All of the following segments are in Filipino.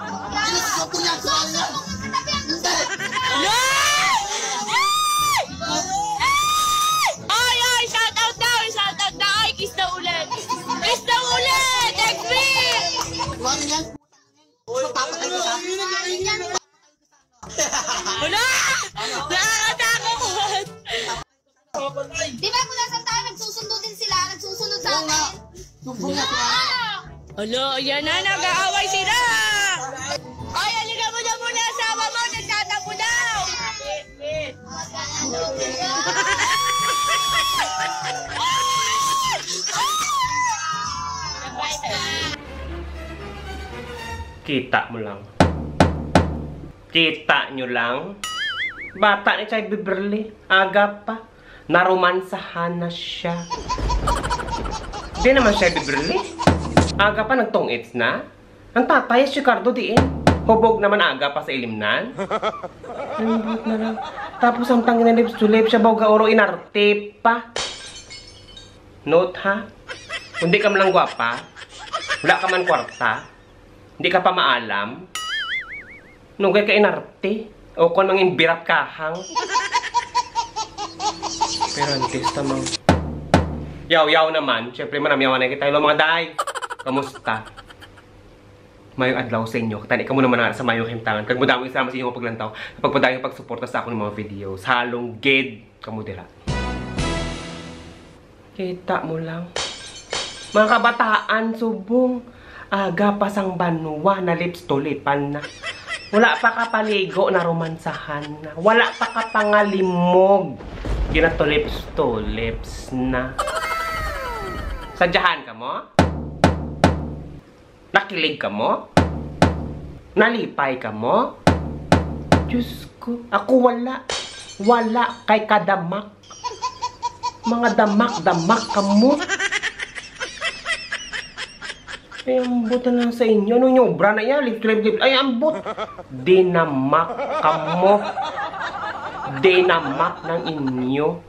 Sinusuko niya sa kanya. Hindi. Ay! Shout out daw! Ay, kiss na ulit! Kiss na ulit! Eggbin! Huwag yan. Papatay ko sa akin. Wala! Nakakatakot! Di ba kung nasan tayo, nagsusundo din sila, nagsusunod sa atin? Sumbong niya sa kanya. Alo, yan na, nag-aaway sila! Ay, halika mo na muna, asawa mo, nagtatakbo daw! Kita mo lang. Kita nyo lang. Bata ni Chay Beverly. Aga pa. Naromansahan na siya. Di naman Chay Beverly. Aga pa nagtong-its na. Ang tatay si Ricardo diin. Hubog naman aga pa sa ilimnan. Lambot na lang. Tapos ang tangin na lips to lips siya bawga oro inarte pa. Note ha. Hindi ka man lang gwapa. Wala ka man kwarta. Hindi ka pa maalam. Nungay ka inarte. O kung mangin birat kahang. Pero antes tamang. Yaw-yaw naman. Siyempre manamyawan na kita. Hello mga day. Kamusta? Mayong adlaw sa inyo. Tani ka muna man sa mayong himtangan. Kag mudamo isama sa inyong paglantaw. Pagpadayon pagsuporta sa ako ng mga videos. Halong ged kamudira. Kita mo lang. Mga kabataan, subong. Aga pa sang banwa na lips to lipan na. Wala pa ka paligo na romansahan na. Wala pa ka pangalimog. Gina to lips na. Sadyahan ka mo? Nakilig ka mo? Nalipay ka mo? Diyos ko. Ako wala. Wala kay kadamak. Mga damak ka mo. Ay, ambot na lang sa inyo. Ano yung obra na yan? Lips. Ay, ambot. Dinamak ka mo. Dinamak ng inyo.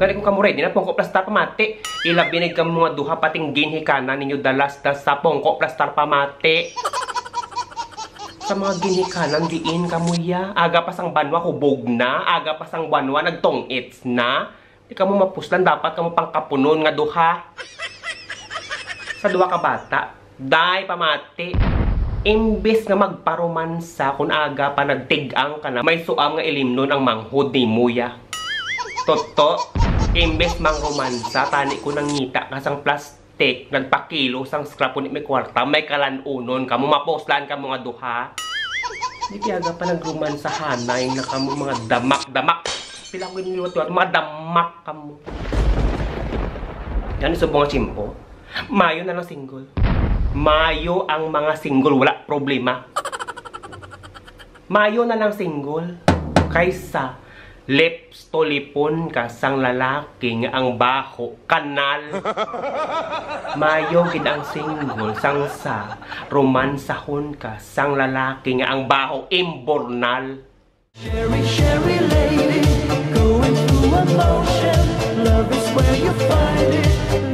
Galing ko kamuray. Di na pongko plastar pamati. Ilabinig ka mga duha pating ginhi kanan ninyo dalas sa pongko plastar pamati. Sa mga ginhi kanan diin kamuya. Aga pasang banwa hubog na. Aga pasang banwa nagtong-its na. Di ka mo mapuslan. Dapat ka mo pangkapunon nga duha. Sa duha ka bata. Day pamati. Imbes nga magparomansa kung aga pa nagtigang ka na. May suam nga ilimnon ang manghod ni Muya. Toto. Imbes mang romansa, tani ko nang ngita kasang plastik, nagpakilo sang scrap unit may kwarta, may kalanunon ka mo, maposlan ka mga duha. Di piyaga pa nagromansa hanay na ka mo mga damak. Pila ko yung mga damak ka mo. Yan subong nga simpo. Mayo na lang single. Mayo ang mga single, wala problema. Mayo na lang single. Kaysa lips to lipon ka sang lalaki nga ang baho kanal. Mayo gid ang single sang sa romansahon ka sang lalaki nga ang baho imbornal. Sherry lady, going through emotion. Love is where you find it.